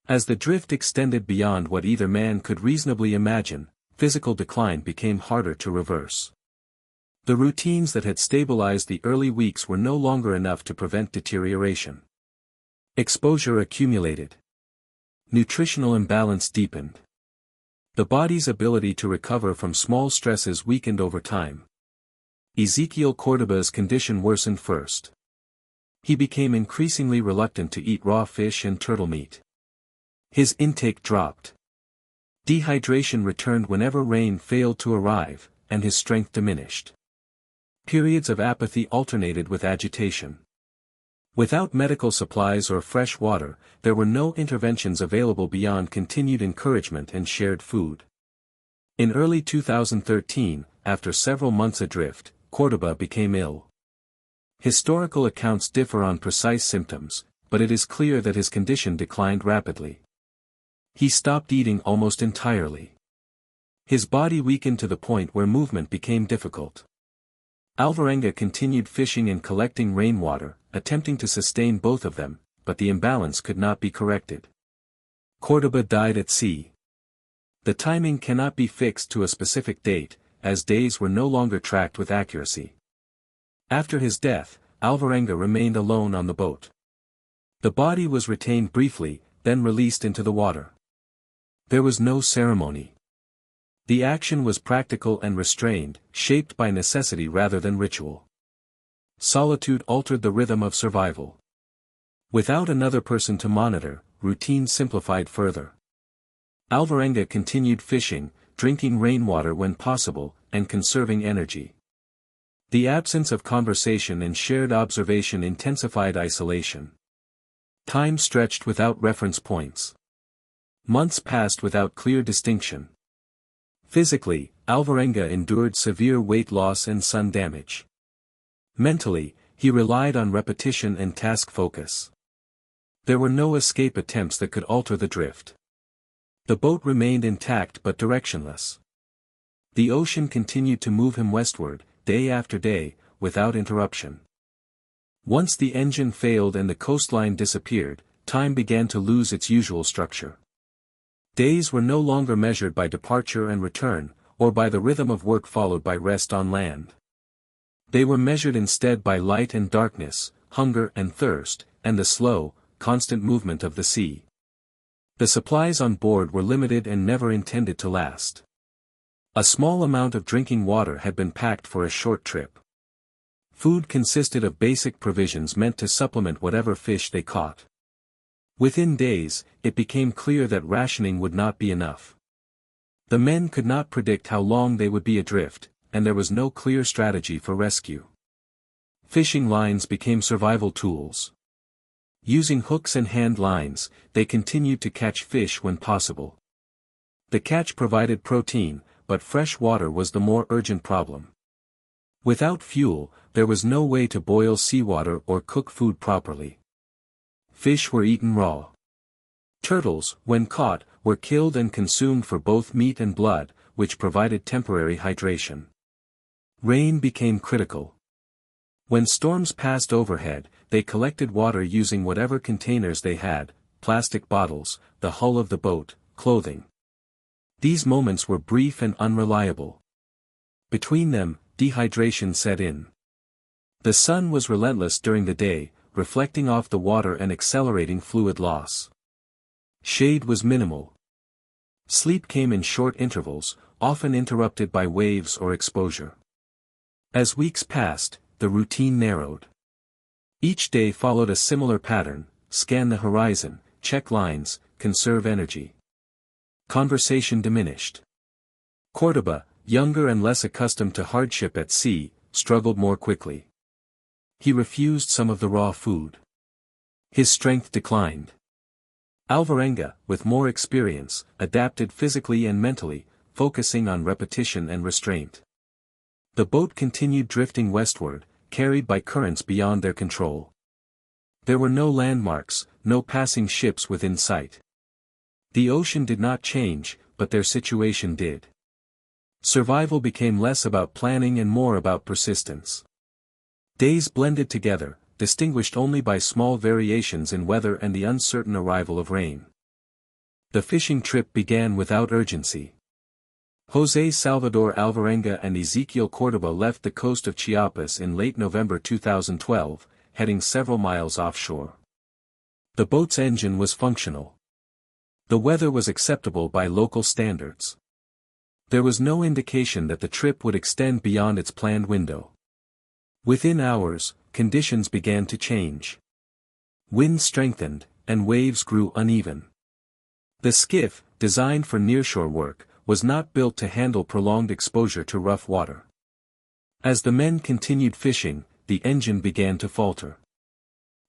As the drift extended beyond what either man could reasonably imagine, physical decline became harder to reverse. The routines that had stabilized the early weeks were no longer enough to prevent deterioration. Exposure accumulated. Nutritional imbalance deepened. The body's ability to recover from small stresses weakened over time. Ezequiel Cordoba's condition worsened first. He became increasingly reluctant to eat raw fish and turtle meat. His intake dropped. Dehydration returned whenever rain failed to arrive, and his strength diminished. Periods of apathy alternated with agitation. Without medical supplies or fresh water, there were no interventions available beyond continued encouragement and shared food. In early 2013, after several months adrift, Cordoba became ill. Historical accounts differ on precise symptoms, but it is clear that his condition declined rapidly. He stopped eating almost entirely. His body weakened to the point where movement became difficult. Alvarenga continued fishing and collecting rainwater, attempting to sustain both of them, but the imbalance could not be corrected. Cordoba died at sea. The timing cannot be fixed to a specific date, as days were no longer tracked with accuracy. After his death, Alvarenga remained alone on the boat. The body was retained briefly, then released into the water. There was no ceremony. The action was practical and restrained, shaped by necessity rather than ritual. Solitude altered the rhythm of survival. Without another person to monitor, routine simplified further. Alvarenga continued fishing, drinking rainwater when possible, and conserving energy. The absence of conversation and shared observation intensified isolation. Time stretched without reference points. Months passed without clear distinction. Physically, Alvarenga endured severe weight loss and sun damage. Mentally, he relied on repetition and task focus. There were no escape attempts that could alter the drift. The boat remained intact but directionless. The ocean continued to move him westward, day after day, without interruption. Once the engine failed and the coastline disappeared, time began to lose its usual structure. Days were no longer measured by departure and return, or by the rhythm of work followed by rest on land. They were measured instead by light and darkness, hunger and thirst, and the slow, constant movement of the sea. The supplies on board were limited and never intended to last. A small amount of drinking water had been packed for a short trip. Food consisted of basic provisions meant to supplement whatever fish they caught. Within days, it became clear that rationing would not be enough. The men could not predict how long they would be adrift, and there was no clear strategy for rescue. Fishing lines became survival tools. Using hooks and hand lines, they continued to catch fish when possible. The catch provided protein, but fresh water was the more urgent problem. Without fuel, there was no way to boil seawater or cook food properly. Fish were eaten raw. Turtles, when caught, were killed and consumed for both meat and blood, which provided temporary hydration. Rain became critical. When storms passed overhead, they collected water using whatever containers they had, plastic bottles, the hull of the boat, clothing. These moments were brief and unreliable. Between them, dehydration set in. The sun was relentless during the day, reflecting off the water and accelerating fluid loss. Shade was minimal. Sleep came in short intervals, often interrupted by waves or exposure. As weeks passed, the routine narrowed. Each day followed a similar pattern: scan the horizon, check lines, conserve energy. Conversation diminished. Cordoba, younger and less accustomed to hardship at sea, struggled more quickly. He refused some of the raw food. His strength declined. Alvarenga, with more experience, adapted physically and mentally, focusing on repetition and restraint. The boat continued drifting westward, carried by currents beyond their control. There were no landmarks, no passing ships within sight. The ocean did not change, but their situation did. Survival became less about planning and more about persistence. Days blended together, distinguished only by small variations in weather and the uncertain arrival of rain. The fishing trip began without urgency. José Salvador Alvarenga and Ezequiel Córdoba left the coast of Chiapas in late November 2012, heading several miles offshore. The boat's engine was functional. The weather was acceptable by local standards. There was no indication that the trip would extend beyond its planned window. Within hours, conditions began to change. Wind strengthened, and waves grew uneven. The skiff, designed for nearshore work, was not built to handle prolonged exposure to rough water. As the men continued fishing, the engine began to falter.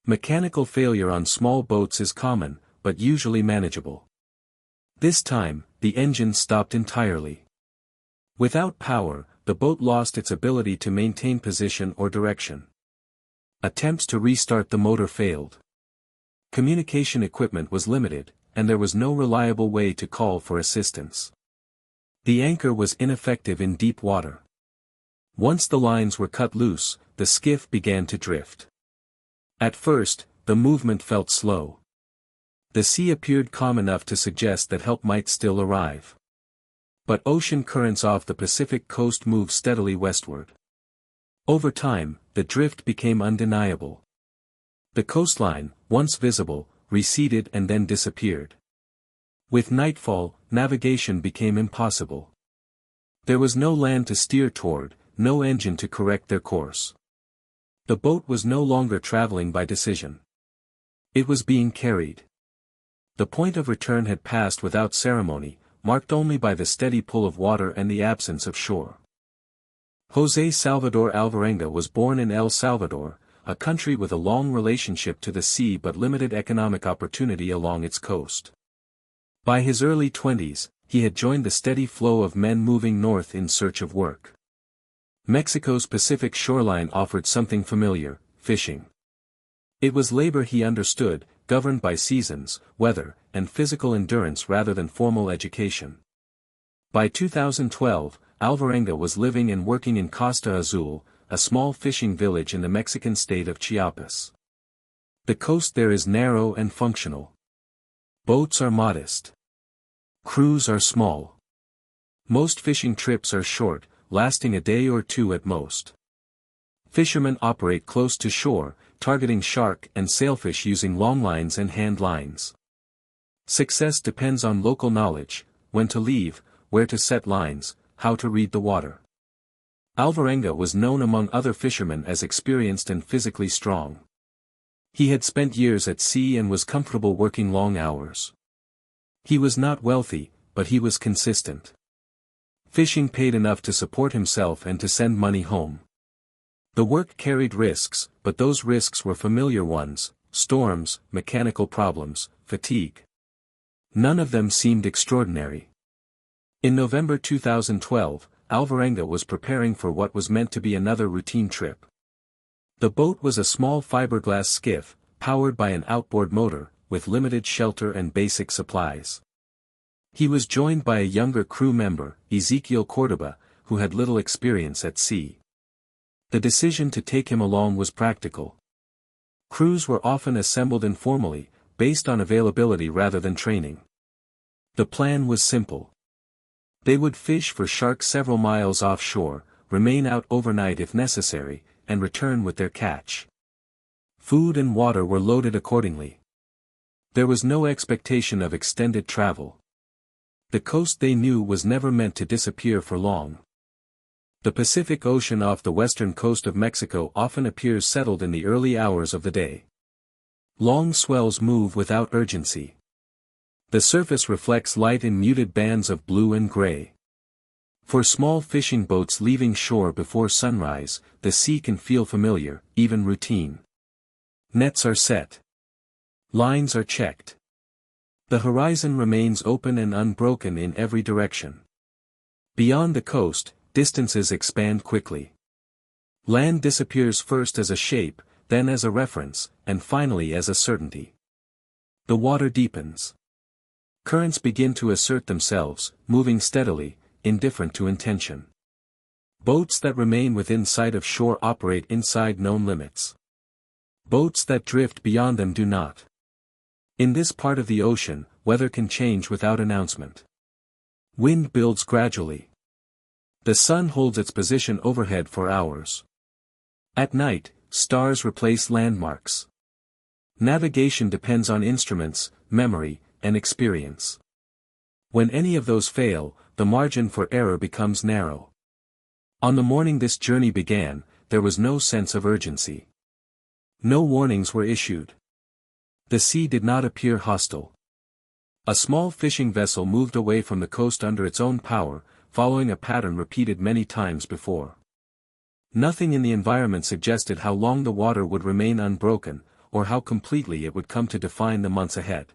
Mechanical failure on small boats is common, but usually manageable. This time, the engine stopped entirely. Without power, the boat lost its ability to maintain position or direction. Attempts to restart the motor failed. Communication equipment was limited, and there was no reliable way to call for assistance. The anchor was ineffective in deep water. Once the lines were cut loose, the skiff began to drift. At first, the movement felt slow. The sea appeared calm enough to suggest that help might still arrive. But ocean currents off the Pacific coast moved steadily westward. Over time, the drift became undeniable. The coastline, once visible, receded and then disappeared. With nightfall, navigation became impossible. There was no land to steer toward, no engine to correct their course. The boat was no longer traveling by decision. It was being carried. The point of return had passed without ceremony, marked only by the steady pull of water and the absence of shore. José Salvador Alvarenga was born in El Salvador, a country with a long relationship to the sea but limited economic opportunity along its coast. By his early 20s, he had joined the steady flow of men moving north in search of work. Mexico's Pacific shoreline offered something familiar: fishing. It was labor he understood, governed by seasons, weather, and physical endurance rather than formal education. By 2012, Alvarenga was living and working in Costa Azul, a small fishing village in the Mexican state of Chiapas. The coast there is narrow and functional. Boats are modest. Crews are small. Most fishing trips are short, lasting a day or two at most. Fishermen operate close to shore, targeting shark and sailfish using long lines and hand lines. Success depends on local knowledge: when to leave, where to set lines, how to read the water. Alvarenga was known among other fishermen as experienced and physically strong. He had spent years at sea and was comfortable working long hours. He was not wealthy, but he was consistent. Fishing paid enough to support himself and to send money home. The work carried risks, but those risks were familiar ones: storms, mechanical problems, fatigue. None of them seemed extraordinary. In November 2012, Alvarenga was preparing for what was meant to be another routine trip. The boat was a small fiberglass skiff, powered by an outboard motor, with limited shelter and basic supplies. He was joined by a younger crew member, Ezequiel Córdoba, who had little experience at sea. The decision to take him along was practical. Crews were often assembled informally, based on availability rather than training. The plan was simple. They would fish for sharks several miles offshore, remain out overnight if necessary, and return with their catch. Food and water were loaded accordingly. There was no expectation of extended travel. The coast they knew was never meant to disappear for long. The Pacific Ocean off the western coast of Mexico often appears settled in the early hours of the day. Long swells move without urgency. The surface reflects light in muted bands of blue and gray. For small fishing boats leaving shore before sunrise, the sea can feel familiar, even routine. Nets are set. Lines are checked. The horizon remains open and unbroken in every direction. Beyond the coast, distances expand quickly. Land disappears first as a shape, then as a reference, and finally as a certainty. The water deepens. Currents begin to assert themselves, moving steadily, indifferent to intention. Boats that remain within sight of shore operate inside known limits. Boats that drift beyond them do not. In this part of the ocean, weather can change without announcement. Wind builds gradually. The sun holds its position overhead for hours. At night, stars replace landmarks. Navigation depends on instruments, memory, and experience. When any of those fail, the margin for error becomes narrow. On the morning this journey began, there was no sense of urgency. No warnings were issued. The sea did not appear hostile. A small fishing vessel moved away from the coast under its own power, following a pattern repeated many times before. Nothing in the environment suggested how long the water would remain unbroken, or how completely it would come to define the months ahead.